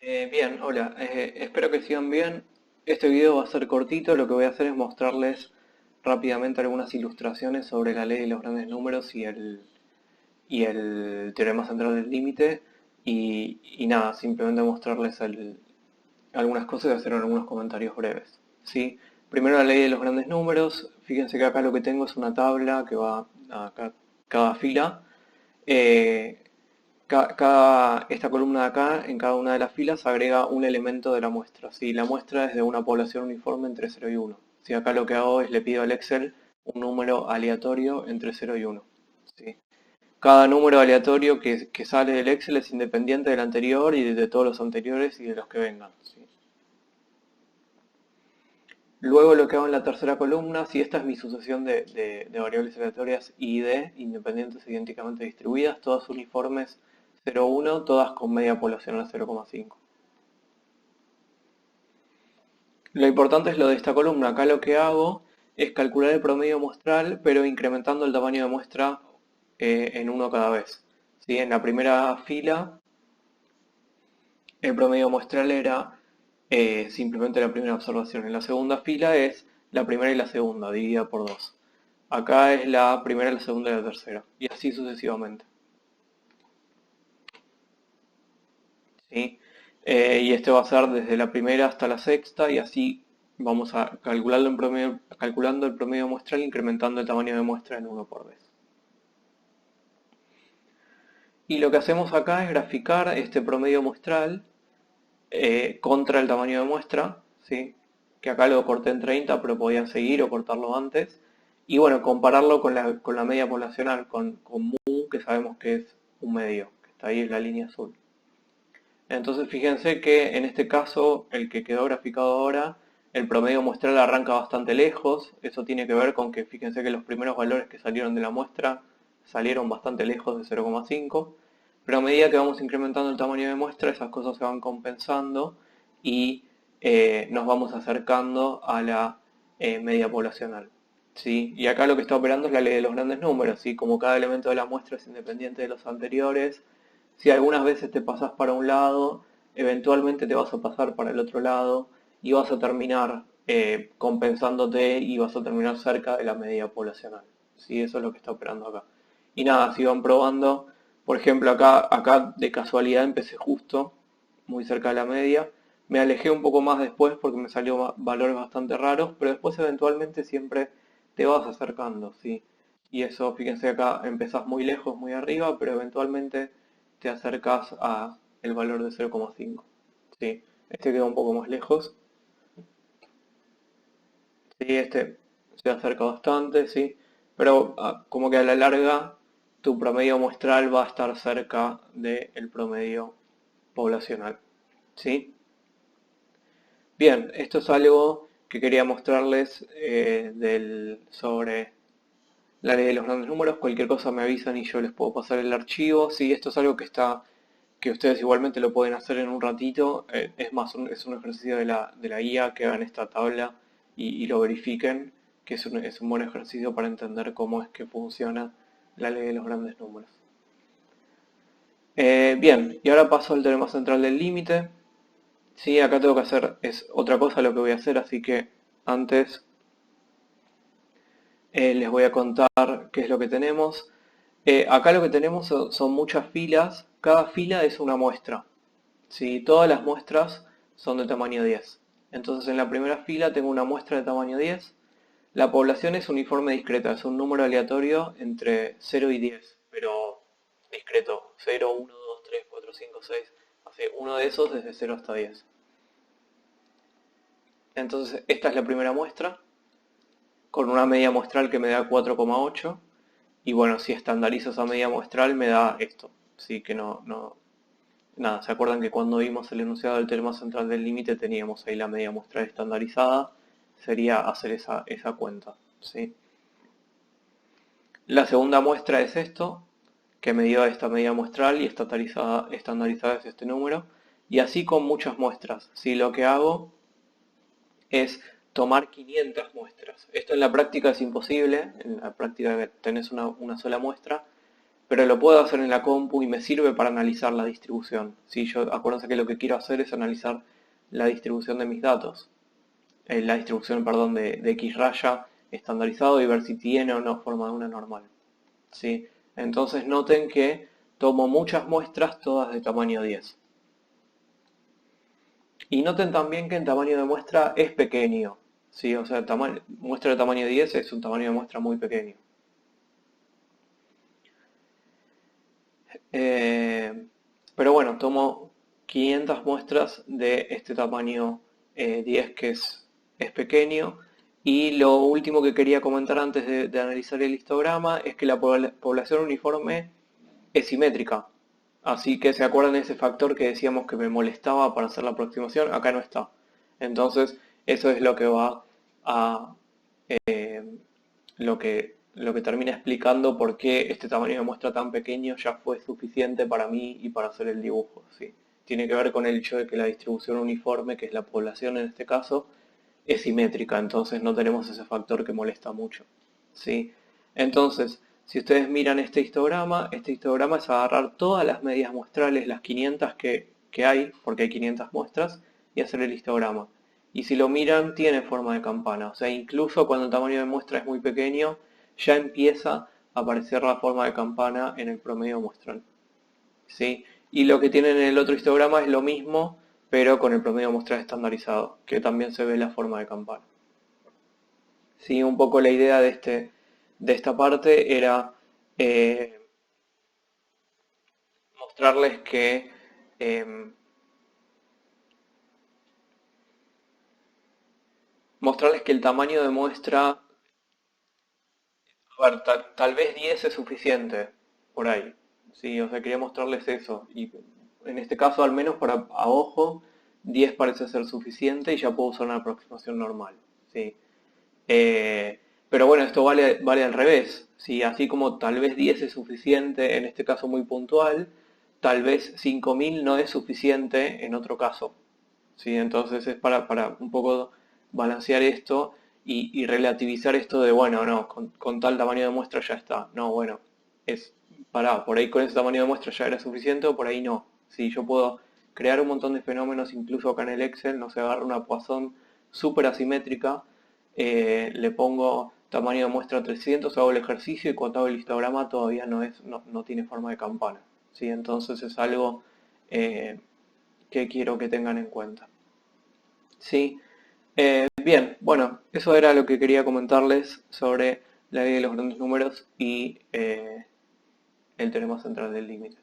Bien, hola, espero que sigan bien. Este video va a ser cortito, lo que voy a hacer es mostrarles rápidamente algunas ilustraciones sobre la ley de los grandes números y el teorema central del límite y nada, simplemente mostrarles algunas cosas y hacer algunos comentarios breves. ¿Sí? Primero la ley de los grandes números, fíjense que acá lo que tengo es una tabla que va a cada fila. Eh, esta columna de acá, en cada una de las filas, agrega un elemento de la muestra. Si la muestra es de una población uniforme entre 0 y 1. Si acá lo que hago es le pido al Excel un número aleatorio entre 0 y 1. ¿Sí? Cada número aleatorio que sale del Excel es independiente del anterior y de todos los anteriores y de los que vengan. ¿Sí? Luego lo que hago en la tercera columna, si esta es mi sucesión de variables aleatorias I y D, independientes e idénticamente distribuidas, todas uniformes 0,1, todas con media poblacional 0,5. Lo importante es lo de esta columna. Acá lo que hago es calcular el promedio muestral, pero incrementando el tamaño de muestra en uno cada vez. ¿Sí? En la primera fila, el promedio muestral era simplemente la primera observación. En la segunda fila es la primera y la segunda, dividida por 2. Acá es la primera, la segunda y la tercera. Y así sucesivamente. ¿Sí? Y este va a ser desde la primera hasta la sexta y así vamos a calculando el promedio muestral, incrementando el tamaño de muestra en uno por vez. Y lo que hacemos acá es graficar este promedio muestral contra el tamaño de muestra, ¿sí? Que acá lo corté en 30, pero podían seguir o cortarlo antes. Y bueno, compararlo con la media poblacional, con mu, que sabemos que es un medio, que está ahí en la línea azul. Entonces fíjense que en este caso, el que quedó graficado ahora, el promedio muestral arranca bastante lejos. Eso tiene que ver con que fíjense que los primeros valores que salieron de la muestra salieron bastante lejos de 0,5. Pero a medida que vamos incrementando el tamaño de muestra, esas cosas se van compensando y nos vamos acercando a la media poblacional. ¿Sí? Y acá lo que está operando es la ley de los grandes números. ¿Sí? Como cada elemento de la muestra es independiente de los anteriores, si algunas veces te pasas para un lado, eventualmente te vas a pasar para el otro lado y vas a terminar compensándote y vas a terminar cerca de la media poblacional. ¿Sí? Eso es lo que está operando acá. Y nada, si van probando, por ejemplo acá de casualidad empecé justo, muy cerca de la media. Me alejé un poco más después porque me salió valores bastante raros, pero después eventualmente siempre te vas acercando, ¿sí? Y eso, fíjense acá, empezás muy lejos, muy arriba, pero eventualmente te acercas a el valor de 0,5. ¿Sí? Este queda un poco más lejos. Sí, este se acerca bastante, sí. Pero como que a la larga tu promedio muestral va a estar cerca del promedio poblacional. ¿Sí? Bien, esto es algo que quería mostrarles sobre la ley de los grandes números. Cualquier cosa me avisan y yo les puedo pasar el archivo. Sí, esto es algo que ustedes igualmente lo pueden hacer en un ratito. Es más, es un ejercicio de la guía que hagan esta tabla y lo verifiquen, que es un buen ejercicio para entender cómo es que funciona la ley de los grandes números. Bien, y ahora paso al teorema central del límite. Sí, acá tengo que hacer, es otra cosa lo que voy a hacer, así que antes les voy a contar qué es lo que tenemos. Acá lo que tenemos son muchas filas, cada fila es una muestra. ¿Sí? Todas las muestras son de tamaño 10. Entonces en la primera fila tengo una muestra de tamaño 10. La población es uniforme discreta, es un número aleatorio entre 0 y 10, pero discreto. 0, 1, 2, 3, 4, 5, 6. Hace uno de esos desde 0 hasta 10. Entonces esta es la primera muestra, con una media muestral que me da 4,8. Y bueno, si estandarizo esa media muestral me da esto. Sí que nada, ¿se acuerdan que cuando vimos el enunciado del teorema central del límite teníamos ahí la media muestral estandarizada? Sería hacer esa cuenta, ¿sí? La segunda muestra es esto, que me dio esta media muestral y estandarizada es este número. Y así con muchas muestras, ¿sí? Lo que hago es tomar 500 muestras. Esto en la práctica es imposible, en la práctica tenés una sola muestra, pero lo puedo hacer en la compu y me sirve para analizar la distribución. ¿Sí? Acuérdense que lo que quiero hacer es analizar la distribución de mis datos, la distribución, perdón, de X raya estandarizado y ver si tiene o no forma de una normal. ¿Sí? Entonces noten que tomo muchas muestras, todas de tamaño 10. Y noten también que el tamaño de muestra es pequeño. ¿Sí? O sea, muestra de tamaño 10 es un tamaño de muestra muy pequeño. Pero bueno, tomo 500 muestras de este tamaño 10 que es pequeño. Y lo último que quería comentar antes de analizar el histograma es que la población uniforme es simétrica. Así que se acuerdan de ese factor que decíamos que me molestaba para hacer la aproximación, acá no está. Entonces, eso es lo que va a lo que termina explicando por qué este tamaño de muestra tan pequeño ya fue suficiente para mí y para hacer el dibujo. ¿Sí? Tiene que ver con el hecho de que la distribución uniforme, que es la población en este caso, es simétrica, entonces no tenemos ese factor que molesta mucho. ¿Sí? Entonces, si ustedes miran este histograma es agarrar todas las medias muestrales, las 500 que hay, porque hay 500 muestras, y hacer el histograma. Y si lo miran, tiene forma de campana. O sea, incluso cuando el tamaño de muestra es muy pequeño, ya empieza a aparecer la forma de campana en el promedio muestral. ¿Sí? Y lo que tienen en el otro histograma es lo mismo, pero con el promedio muestral estandarizado, que también se ve la forma de campana. Sí, un poco la idea de esta parte era eh, mostrarles que eh, el tamaño de muestra, a ver, tal vez 10 es suficiente por ahí. Sí, o sea, quería mostrarles eso. Y en este caso, al menos para a ojo, 10 parece ser suficiente y ya puedo usar una aproximación normal. ¿Sí? Pero bueno, esto vale al revés. ¿Sí? Así como tal vez 10 es suficiente en este caso muy puntual, tal vez 5000 no es suficiente en otro caso. ¿Sí? Entonces es para un poco balancear esto y relativizar esto de, bueno, no, con tal tamaño de muestra ya está. No, bueno, es por ahí con ese tamaño de muestra ya era suficiente o por ahí no. Sí, yo puedo crear un montón de fenómenos incluso acá en el Excel, no sé, agarro una Poisson súper asimétrica, le pongo tamaño de muestra 300, hago el ejercicio y cuando hago el histograma todavía no tiene forma de campana. ¿Sí? Entonces es algo eh, que quiero que tengan en cuenta. Sí, bien, bueno, eso era lo que quería comentarles sobre la ley de los grandes números y el teorema central del límite.